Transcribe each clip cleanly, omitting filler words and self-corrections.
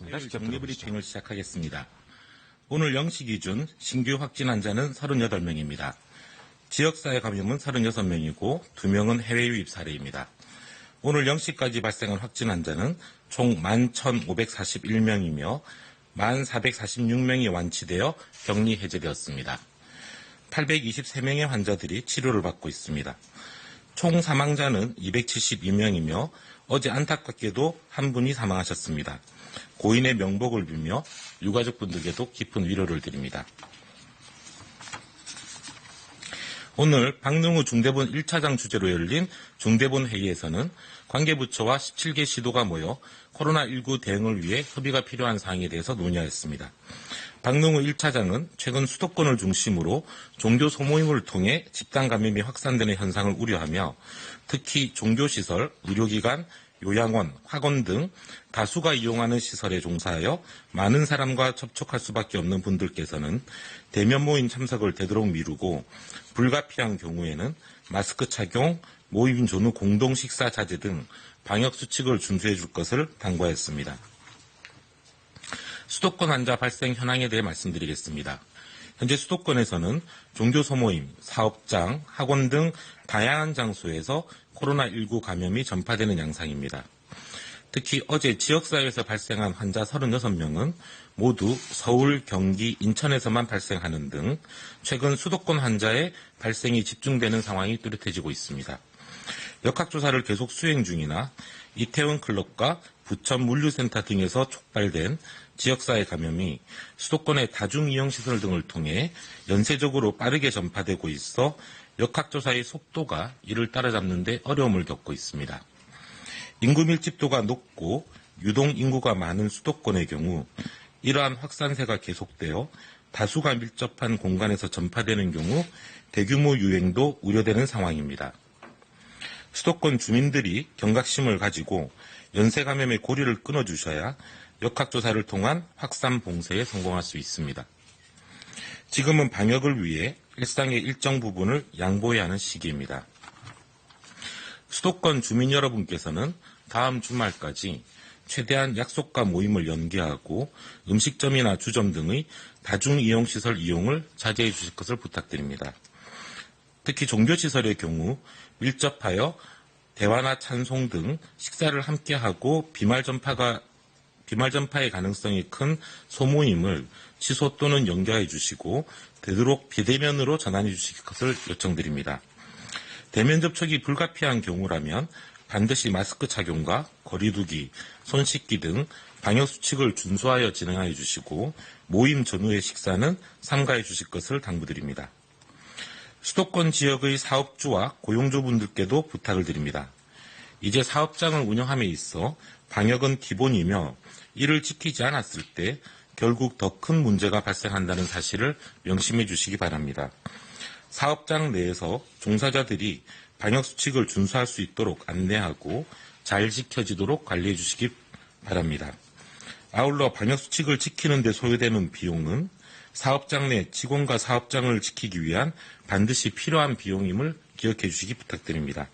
화요일 정리브리핑을 시작하겠습니다. 오늘 0시 기준 신규 확진 환자는 38명입니다. 지역사회 감염은 36명이고 2명은 해외 유입 사례입니다. 오늘 0시까지 발생한 확진 환자는 총 11,541명이며 1,446명이 완치되어 격리 해제되었습니다. 823명의 환자들이 치료를 받고 있습니다. 총 사망자는 272명이며 어제 안타깝게도 한 분이 사망하셨습니다. 고인의 명복을 빌며 유가족분들께도 깊은 위로를 드립니다. 오늘 박능우 중대본 1차장 주재로 열린 중대본 회의에서는 관계부처와 17개 시도가 모여 코로나19 대응을 위해 협의가 필요한 사항에 대해서 논의하였습니다. 박능우 1차장은 최근 수도권을 중심으로 종교 소모임을 통해 집단 감염이 확산되는 현상을 우려하며 특히 종교시설, 의료기관, 요양원, 학원 등 다수가 이용하는 시설에 종사하여 많은 사람과 접촉할 수밖에 없는 분들께서는 대면 모임 참석을 되도록 미루고 불가피한 경우에는 마스크 착용, 모임 전후 공동 식사 자제 등 방역 수칙을 준수해 줄 것을 당부하였습니다. 수도권 환자 발생 현황에 대해 말씀드리겠습니다. 현재 수도권에서는 종교 소모임, 사업장, 학원 등 다양한 장소에서 코로나19 감염이 전파되는 양상입니다. 특히 어제 지역사회에서 발생한 환자 36명은 모두 서울, 경기, 인천에서만 발생하는 등 최근 수도권 환자의 발생이 집중되는 상황이 뚜렷해지고 있습니다. 역학조사를 계속 수행 중이나 이태원 클럽과 부천 물류센터 등에서 촉발된 지역사회 감염이 수도권의 다중이용시설 등을 통해 연쇄적으로 빠르게 전파되고 있어 역학조사의 속도가 이를 따라잡는 데 어려움을 겪고 있습니다. 인구 밀집도가 높고 유동인구가 많은 수도권의 경우 이러한 확산세가 계속되어 다수가 밀접한 공간에서 전파되는 경우 대규모 유행도 우려되는 상황입니다. 수도권 주민들이 경각심을 가지고 연쇄 감염의 고리를 끊어주셔야 역학조사를 통한 확산 봉쇄에 성공할 수 있습니다. 지금은 방역을 위해 일상의 일정 부분을 양보해야 하는 시기입니다. 수도권 주민 여러분께서는 다음 주말까지 최대한 약속과 모임을 연기하고 음식점이나 주점 등의 다중이용시설 이용을 자제해 주실 것을 부탁드립니다. 특히 종교시설의 경우 밀접하여 대화나 찬송 등 식사를 함께하고 비말 전파의 가능성이 큰 소모임을 취소 또는 연기해 주시고 되도록 비대면으로 전환해 주실 것을 요청드립니다. 대면 접촉이 불가피한 경우라면 반드시 마스크 착용과 거리 두기, 손 씻기 등 방역 수칙을 준수하여 진행해 주시고 모임 전후의 식사는 삼가해 주실 것을 당부드립니다. 수도권 지역의 사업주와 고용주분들께도 부탁을 드립니다. 이제 사업장을 운영함에 있어 방역은 기본이며 이를 지키지 않았을 때 결국 더 큰 문제가 발생한다는 사실을 명심해 주시기 바랍니다. 사업장 내에서 종사자들이 방역수칙을 준수할 수 있도록 안내하고 잘 지켜지도록 관리해 주시기 바랍니다. 아울러 방역수칙을 지키는 데 소요되는 비용은 사업장 내 직원과 사업장을 지키기 위한 반드시 필요한 비용임을 기억해 주시기 부탁드립니다.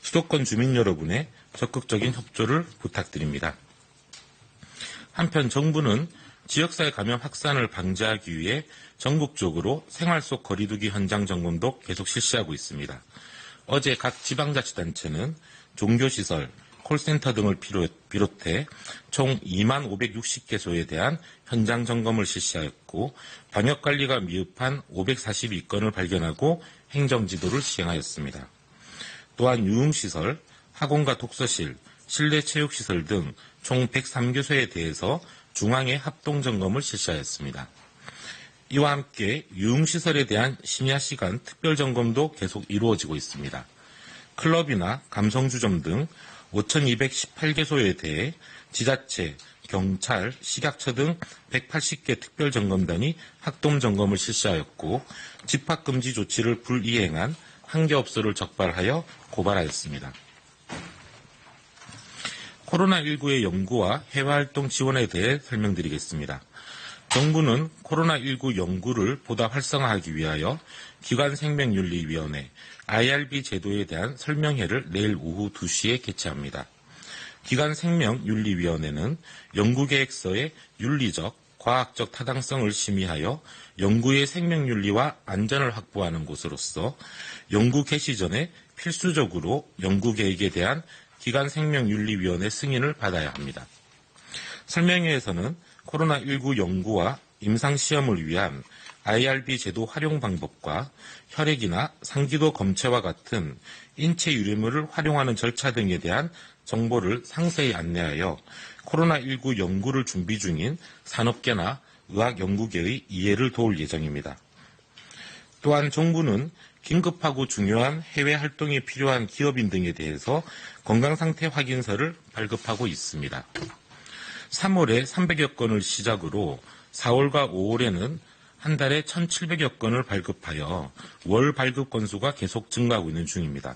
수도권 주민 여러분의 적극적인 협조를 부탁드립니다. 한편 정부는 지역사회 감염 확산을 방지하기 위해 전국적으로 생활 속 거리두기 현장 점검도 계속 실시하고 있습니다. 어제 각 지방자치단체는 종교시설, 콜센터 등을 비롯해 총 2560개소에 대한 현장 점검을 실시하였고 방역관리가 미흡한 542건을 발견하고 행정지도를 시행하였습니다. 또한 유흥시설, 학원과 독서실, 실내체육시설 등 총 103개소에 대해서 중앙에 합동점검을 실시하였습니다. 이와 함께 유흥시설에 대한 심야시간 특별점검도 계속 이루어지고 있습니다. 클럽이나 감성주점 등 5,218개소에 대해 지자체, 경찰, 식약처 등 180개 특별점검단이 합동점검을 실시하였고 집합금지 조치를 불이행한 한 개 업소를 적발하여 고발하였습니다. 코로나19의 연구와 해외활동 지원에 대해 설명드리겠습니다. 정부는 코로나19 연구를 보다 활성화하기 위하여 기관생명윤리위원회 IRB 제도에 대한 설명회를 내일 오후 2시에 개최합니다. 기관생명윤리위원회는 연구계획서의 윤리적, 과학적 타당성을 심의하여 연구의 생명윤리와 안전을 확보하는 곳으로서 연구 개시 전에 필수적으로 연구계획에 대한 기관생명윤리위원회 승인을 받아야 합니다. 설명회에서는 코로나19 연구와 임상시험을 위한 IRB 제도 활용 방법과 혈액이나 상기도 검체와 같은 인체 유래물을 활용하는 절차 등에 대한 정보를 상세히 안내하여 코로나19 연구를 준비 중인 산업계나 의학연구계의 이해를 도울 예정입니다. 또한 정부는 긴급하고 중요한 해외 활동이 필요한 기업인 등에 대해서 건강상태 확인서를 발급하고 있습니다. 3월에 300여 건을 시작으로 4월과 5월에는 한 달에 1,700여 건을 발급하여 월 발급 건수가 계속 증가하고 있는 중입니다.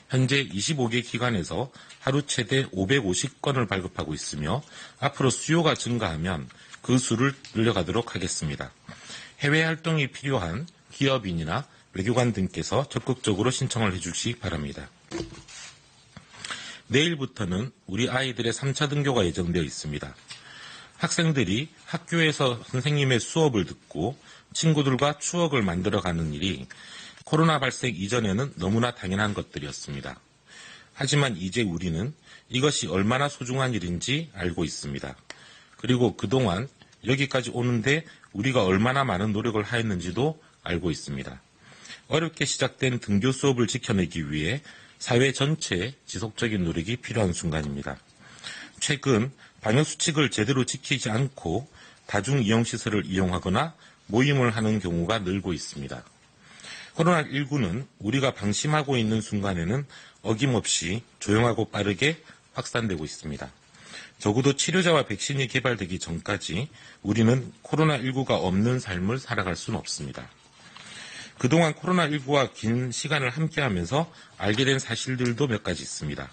현재 25개 기관에서 하루 최대 550건을 발급하고 있으며 앞으로 수요가 증가하면 그 수를 늘려가도록 하겠습니다. 해외 활동이 필요한 기업인이나 외교관 등께서 적극적으로 신청을 해주시기 바랍니다. 내일부터는 우리 아이들의 3차 등교가 예정되어 있습니다. 학생들이 학교에서 선생님의 수업을 듣고 친구들과 추억을 만들어가는 일이 코로나 발생 이전에는 너무나 당연한 것들이었습니다. 하지만 이제 우리는 이것이 얼마나 소중한 일인지 알고 있습니다. 그리고 그동안 여기까지 오는데 우리가 얼마나 많은 노력을 하였는지도 알고 있습니다. 어렵게 시작된 등교 수업을 지켜내기 위해 사회 전체의 지속적인 노력이 필요한 순간입니다. 최근 방역수칙을 제대로 지키지 않고 다중이용시설을 이용하거나 모임을 하는 경우가 늘고 있습니다. 코로나19는 우리가 방심하고 있는 순간에는 어김없이 조용하고 빠르게 확산되고 있습니다. 적어도 치료제와 백신이 개발되기 전까지 우리는 코로나19가 없는 삶을 살아갈 수는 없습니다. 그동안 코로나19와 긴 시간을 함께하면서 알게 된 사실들도 몇 가지 있습니다.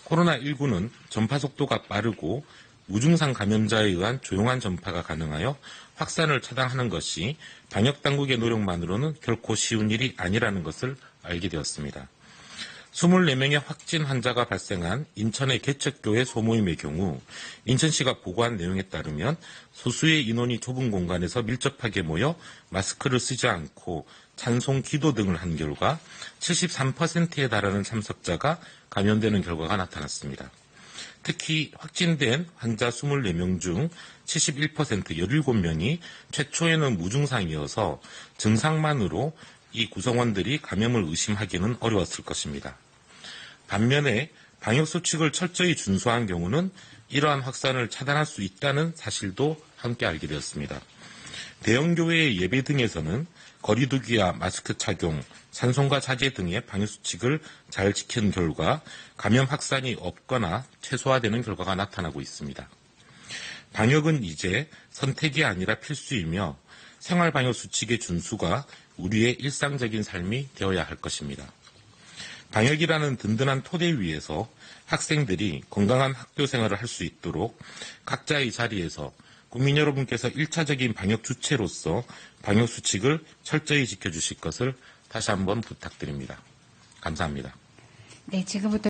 코로나19는 전파 속도가 빠르고 무증상 감염자에 의한 조용한 전파가 가능하여 확산을 차단하는 것이 방역당국의 노력만으로는 결코 쉬운 일이 아니라는 것을 알게 되었습니다. 24명의 확진 환자가 발생한 인천의 개척교회 소모임의 경우 인천시가 보고한 내용에 따르면 소수의 인원이 좁은 공간에서 밀접하게 모여 마스크를 쓰지 않고 찬송, 기도 등을 한 결과 73%에 달하는 참석자가 감염되는 결과가 나타났습니다. 특히 확진된 환자 24명 중 71% 17명이 최초에는 무증상이어서 증상만으로 이 구성원들이 감염을 의심하기는 어려웠을 것입니다. 반면에 방역수칙을 철저히 준수한 경우는 이러한 확산을 차단할 수 있다는 사실도 함께 알게 되었습니다. 대형교회의 예배 등에서는 거리두기와 마스크 착용, 찬송가 자제 등의 방역수칙을 잘 지킨 결과 감염 확산이 없거나 최소화되는 결과가 나타나고 있습니다. 방역은 이제 선택이 아니라 필수이며 생활방역수칙의 준수가 우리의 일상적인 삶이 되어야 할 것입니다. 방역이라는 든든한 토대 위에서 학생들이 건강한 학교 생활을 할 수 있도록 각자의 자리에서 국민 여러분께서 1차적인 방역 주체로서 방역수칙을 철저히 지켜주실 것을 다시 한번 부탁드립니다. 감사합니다. 네, 지금부터